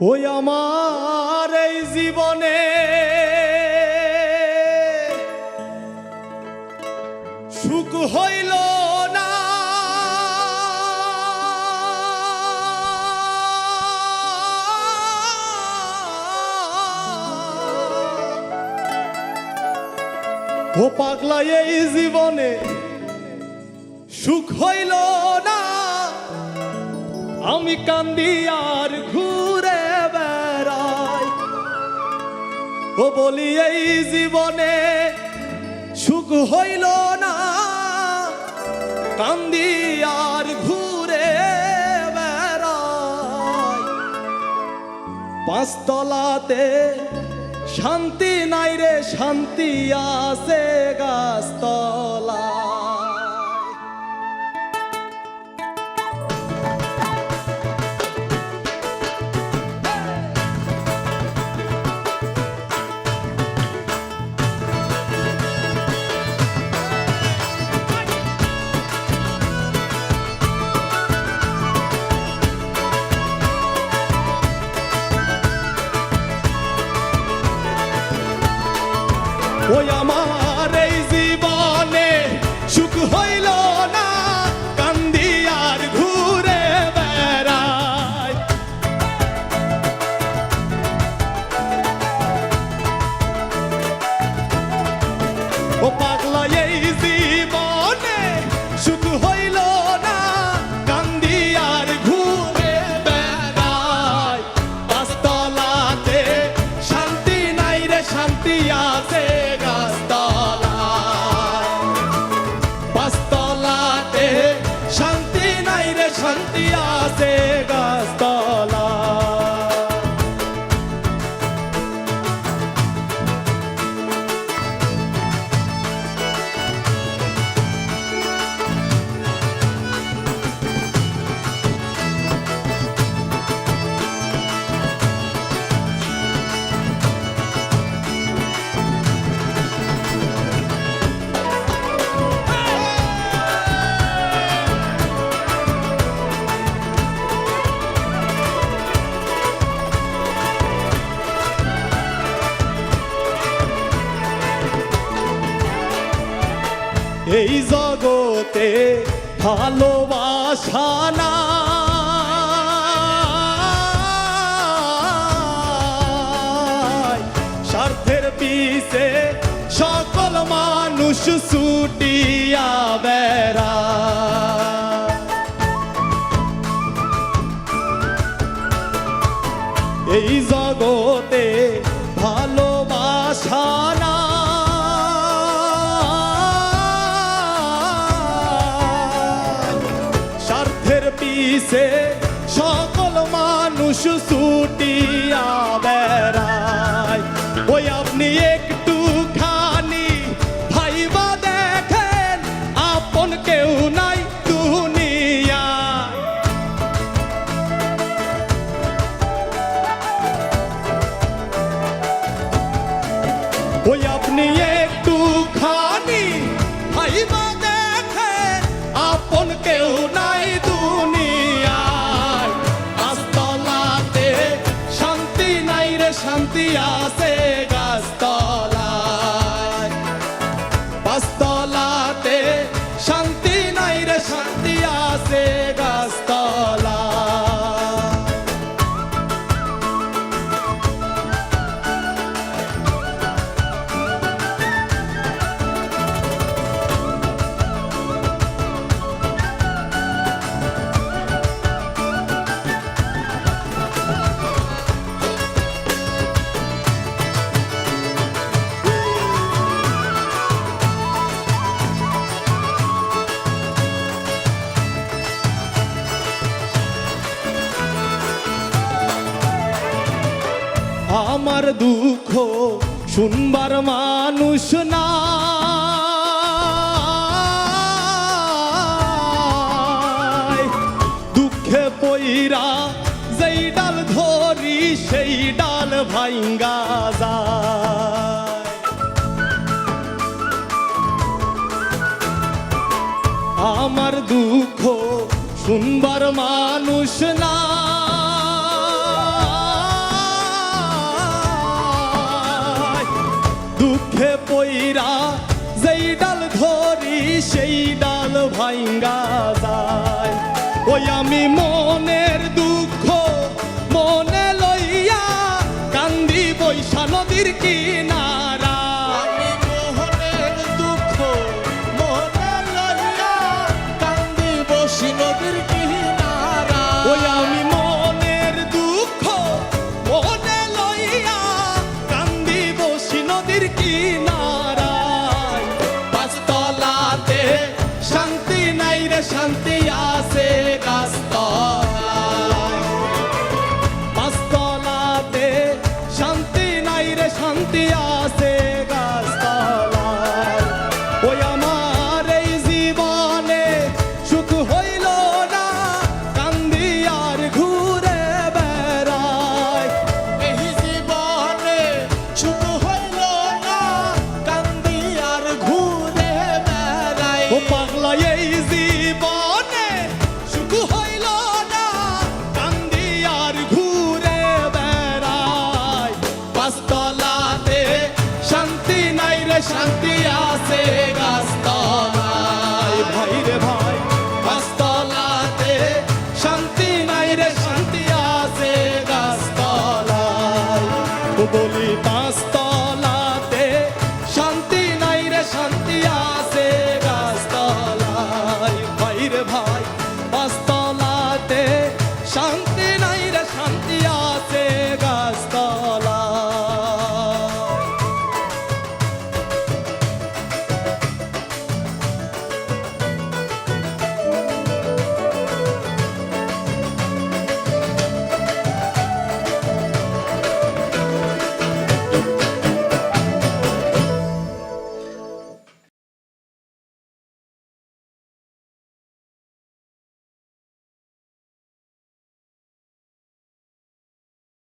ওই আমার এই জীবনে সুখ হইল না, ও পাগলা এই জীবনে সুখ হইল না, আমি কান্দি আর ঘুরে বেড়াই। ও বলি এই জীবনে সুখ হইল না, কান্দি আর ঘুরে বেড়াই। পাঁচতলাতে শান্তি নাই রে, শান্তি আছে গাছতলা। ওই আমার এই জীবনে সুখ হইল না, কান্দি আর ঘুরে বেড়াই। ও পাগলা এই জীবনে সুখ হইল না, কান্দি আর ঘুরে বেড়াই। পাঁচতলাতে শান্তি নাই রে, শান্তি আছে শান্তি আছে গাছতলা। এই জগতে ভালোবাসা নাই, স্বার্থের পিছে সকল মানুষ ছুটিয়া বেড়ায়। এই জগতে ভালোবাসা নাই, পিছে সকল মানুষ ছুটিয়া বেড়ায়। ওই আপনি একটু খানি ভাইবা দেখেন, আপন কেউ নাই দুনিয়ায়। ওই আপনি একটু খানি ভাইবা দেখেন, আপন কেউ নাই দুনিয়ায়। পাঁচতলাতে শান্তি নাই রে, শান্তি আছে গাছতলায়। পাঁচতলাতে শান্তি নাই রে, শান্তি আছে গাছতলায়। আমার দুঃখ শুনবার মানুষ নাই, দুঃখে পইরা যেই ডাল ধরি সেই ডাল ভাঙ্গা যায়। আমার দুঃখ শুনবার মানুষ নাই, পইরা যেই ডাল ধরি সেই ডাল ভাঙ্গা যায়। ওই আমি মনের দুঃখ মনে লইয়া কান্দি বৈশা নদীর কিনারা। আমি মোহনের দুঃখ মনে লইয়া কান্দি বসি নদীর